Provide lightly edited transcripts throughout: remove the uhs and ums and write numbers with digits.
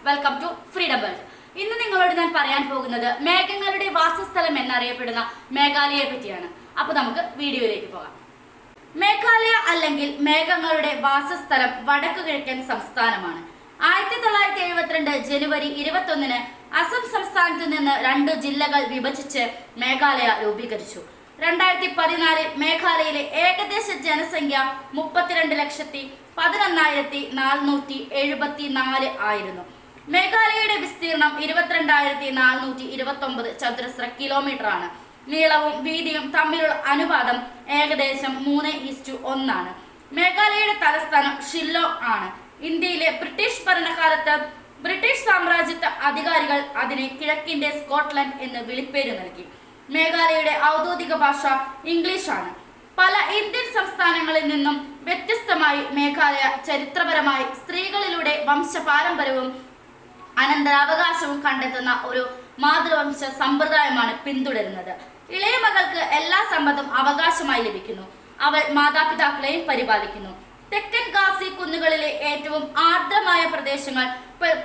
Welcome to freedom world. ഇന്ന് നിങ്ങളോട് ഞാൻ പറയാൻ പോകുന്നത് മേഘങ്ങളുടെ വാസസ്ഥലം എന്നറിയപ്പെടുന്ന മേഘാലയയെ പറ്റിയാണ്. അപ്പോൾ നമുക്ക് വീഡിയോയിലേക്ക് പോകാം. മേഘാലയ അല്ലെങ്കിൽ മേഘങ്ങളുടെ വാസസ്ഥലം വടക്കു കിഴക്കൻ സംസ്ഥാനമാണ്. 1972 ജനുവരി 21 അസം സംസ്ഥാനത്തു നിന്ന് 2 ജില്ലകൾ വിഭജിച്ച് മേഘാലയ രൂപീകരിച്ചു. 2014 മേഘാലയയിലെ ഏകദേശ ജനസംഖ്യ 32,11,474 ആയിരുന്നു. മേഘാലയയുടെ വിസ്തീർണം 22,429 ചതുരശ്ര കിലോമീറ്റർ ആണ്. നീളവും വീതിയും തമ്മിലുള്ള അനുപാതം ഏകദേശം 3:1 ആണ്. മേഘാലയയുടെ തലസ്ഥാനം ഷില്ലോങ് ആണ്. ഇന്ത്യയിലെ ബ്രിട്ടീഷ് ഭരണകാലത്ത് ബ്രിട്ടീഷ് സാമ്രാജ്യത്വ അധികാരികൾ അതിനെ കിഴക്കിന്റെ സ്കോട്ട്ലൻഡ് എന്ന് വിളിപ്പേര് നൽകി. മേഘാലയയുടെ ഔദ്യോഗിക ഭാഷ ഇംഗ്ലീഷാണ്. പല ഇന്ത്യൻ സംസ്ഥാനങ്ങളിൽ നിന്നും വ്യത്യസ്തമായി മേഘാലയ ചരിത്രപരമായി സ്ത്രീകളിലൂടെ വംശപാരമ്പര്യവും അനന്തരാവകാശവും കണ്ടെത്തുന്ന ഒരു മാതൃവംശ സമ്പ്രദായമാണ് പിന്തുടരുന്നത്. ഇളയ മകൾക്ക് എല്ലാ സമ്പത്തും അവകാശമായി ലഭിക്കുന്നു. അവൾ മാതാപിതാക്കളെയും പരിപാലിക്കുന്നു. തെക്കൻ ഖാസി കുന്നുകളിലെ ഏറ്റവും ആർദ്രമായ പ്രദേശങ്ങൾ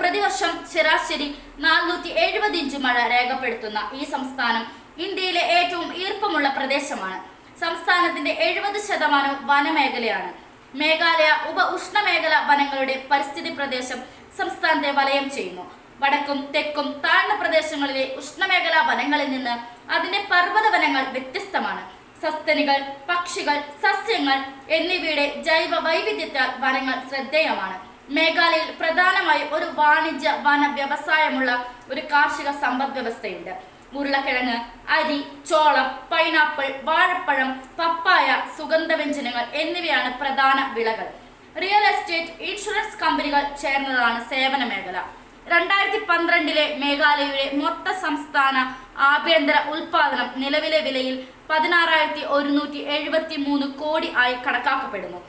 പ്രതിവർഷം ശരാശരി 470 ഇഞ്ച് മഴ രേഖപ്പെടുത്തുന്ന ഈ സംസ്ഥാനം ഇന്ത്യയിലെ ഏറ്റവും ഈർപ്പമുള്ള പ്രദേശമാണ്. സംസ്ഥാനത്തിന്റെ 70% വനമേഖലയാണ്. മേഘാലയ ഉപ ഉഷ്ണമേഖല വനങ്ങളുടെ പരിസ്ഥിതി പ്രദേശം സംസ്ഥാനത്തെ വലയം ചെയ്യുന്നു. വടക്കും തെക്കും താഴ്ന്ന പ്രദേശങ്ങളിലെ ഉഷ്ണമേഖലാ വനങ്ങളിൽ നിന്ന് അതിന്റെ പർവ്വത വനങ്ങൾ വ്യത്യസ്തമാണ്. സസ്തനികൾ, പക്ഷികൾ, സസ്യങ്ങൾ എന്നിവയുടെ ജൈവ വൈവിധ്യത്താൽ വനങ്ങൾ ശ്രദ്ധേയമാണ്. മേഘാലയയിൽ പ്രധാനമായും ഒരു വാണിജ്യ വന വ്യവസായമുള്ള ഒരു കാർഷിക സമ്പദ് വ്യവസ്ഥയുണ്ട്. ഉരുളക്കിഴങ്ങ്, അരി, ചോളം, പൈനാപ്പിൾ, വാഴപ്പഴം, പപ്പായ, സുഗന്ധവ്യഞ്ജനങ്ങൾ എന്നിവയാണ് പ്രധാന വിളകൾ. റിയൽ എസ്റ്റേറ്റ്, ഇൻഷുറൻസ് കമ്പനികൾ ചേർന്നതാണ് സേവന മേഖല. 2012 മേഘാലയയുടെ മൊത്ത സംസ്ഥാന ആഭ്യന്തര ഉൽപാദനം നിലവിലെ വിലയിൽ 16,173 കോടി ആയി കണക്കാക്കപ്പെടുന്നു.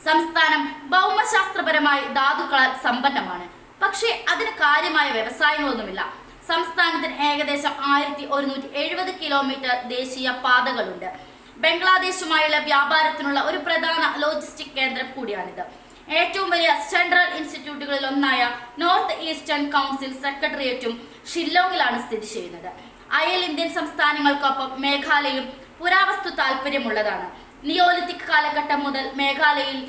സംസ്ഥാനം ഭൗമശാസ്ത്രപരമായി ധാതുക്കളാൽ സമ്പന്നമാണ്. പക്ഷേ അതിന് കാര്യമായ വ്യവസായങ്ങളൊന്നുമില്ല. സംസ്ഥാനത്തിന് ഏകദേശം 1170 കിലോമീറ്റർ ദേശീയ പാതകളുണ്ട്. ബംഗ്ലാദേശുമായുള്ള വ്യാപാരത്തിനുള്ള ഒരു പ്രധാന ലോജിസ്റ്റിക് കേന്ദ്രം കൂടിയാണിത്. ഏറ്റവും വലിയ സെൻട്രൽ ഇൻസ്റ്റിറ്റ്യൂട്ടുകളിൽ ഒന്നായ നോർത്ത് ഈസ്റ്റേൺ കൗൺസിൽ സെക്രട്ടേറിയറ്റും ഷില്ലോങ്ങിലാണ് സ്ഥിതി ചെയ്യുന്നത്. അയൽ ഇന്ത്യൻ സംസ്ഥാനങ്ങൾക്കൊപ്പം മേഘാലയയും പുരാവസ്തു താല്പര്യമുള്ളതാണ്. നിയോലിത്തിക് കാലഘട്ടം മുതൽ മേഘാലയയിൽ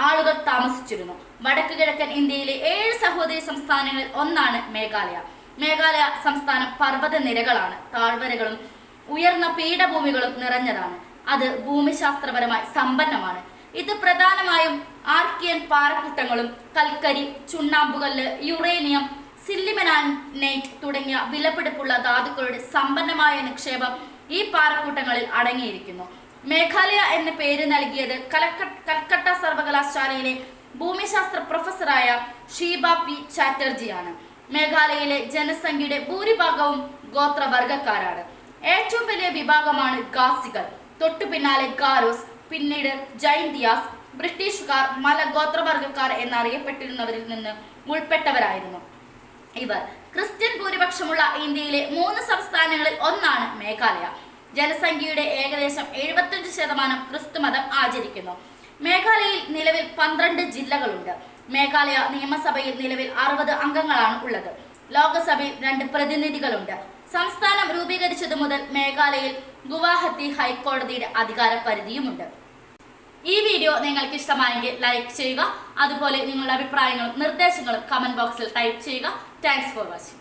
ആളുകൾ താമസിച്ചിരുന്നു. വടക്ക് കിഴക്കൻ ഇന്ത്യയിലെ 7 സഹോദരി സംസ്ഥാനങ്ങളിൽ ഒന്നാണ് മേഘാലയ. മേഘാലയ സംസ്ഥാനം പർവ്വത നിരകളാണ്, താഴ്വരകളും ഉയർന്ന പീഠഭൂമികളും നിറഞ്ഞതാണ്. അത് ഭൂമിശാസ്ത്രപരമായി സമ്പന്നമാണ്. ഇത് പ്രധാനമായും ആർക്കിയൻ പാറക്കൂട്ടങ്ങളും കൽക്കരി, ചുണ്ണാമ്പുകല്ല്, യുറേനിയം, സില്ലിമനൈറ്റ് തുടങ്ങിയ വിലപിടിപ്പുള്ള ധാതുക്കളുടെ സമ്പന്നമായ നിക്ഷേപം ഈ പാറക്കൂട്ടങ്ങളിൽ അടങ്ങിയിരിക്കുന്നു. മേഘാലയ എന്ന പേര് നൽകിയത് കൽക്കട്ട സർവകലാശാലയിലെ ഭൂമിശാസ്ത്ര പ്രൊഫസറായ ഷീബ പി ചാറ്റർജിയാണ്. മേഘാലയയിലെ ജനസംഖ്യയുടെ ഭൂരിഭാഗവും ഗോത്രവർഗക്കാരാണ്. ഏറ്റവും വലിയ വിഭാഗമാണ് ഖാസികൾ, തൊട്ടു പിന്നാലെ ഗാരോസ്, പിന്നീട് ജൈന്തിയാസ്. ബ്രിട്ടീഷുകാർ മലഗോത്രവർഗക്കാർ എന്നറിയപ്പെട്ടിരുന്നവരിൽ നിന്ന് ഉൾപ്പെട്ടവരായിരുന്നു ഇവർ. ക്രിസ്ത്യൻ ഭൂരിപക്ഷമുള്ള ഇന്ത്യയിലെ 3 സംസ്ഥാനങ്ങളിൽ ഒന്നാണ് മേഘാലയ. ജനസംഖ്യയുടെ ഏകദേശം 75% ക്രിസ്തുമതം ആചരിക്കുന്നു. മേഘാലയയിൽ നിലവിൽ 12 ജില്ലകളുണ്ട്. മേഘാലയ നിയമസഭയിൽ നിലവിൽ 60 അംഗങ്ങളാണ് ഉള്ളത്. ലോകസഭയിൽ 2 പ്രതിനിധികളുണ്ട്. സംസ്ഥാനം രൂപീകരിച്ചതു മുതൽ മേഘാലയയിൽ ഗുവാഹത്തി ഹൈക്കോടതിയുടെ അധികാര പരിധിയുമുണ്ട്. ഈ വീഡിയോ നിങ്ങൾക്ക് ഇഷ്ടമായെങ്കിൽ ലൈക്ക് ചെയ്യുക. അതുപോലെ നിങ്ങളുടെ അഭിപ്രായങ്ങളും നിർദ്ദേശങ്ങളും കമന്റ് ബോക്സിൽ ടൈപ്പ് ചെയ്യുക. Thanks for watching.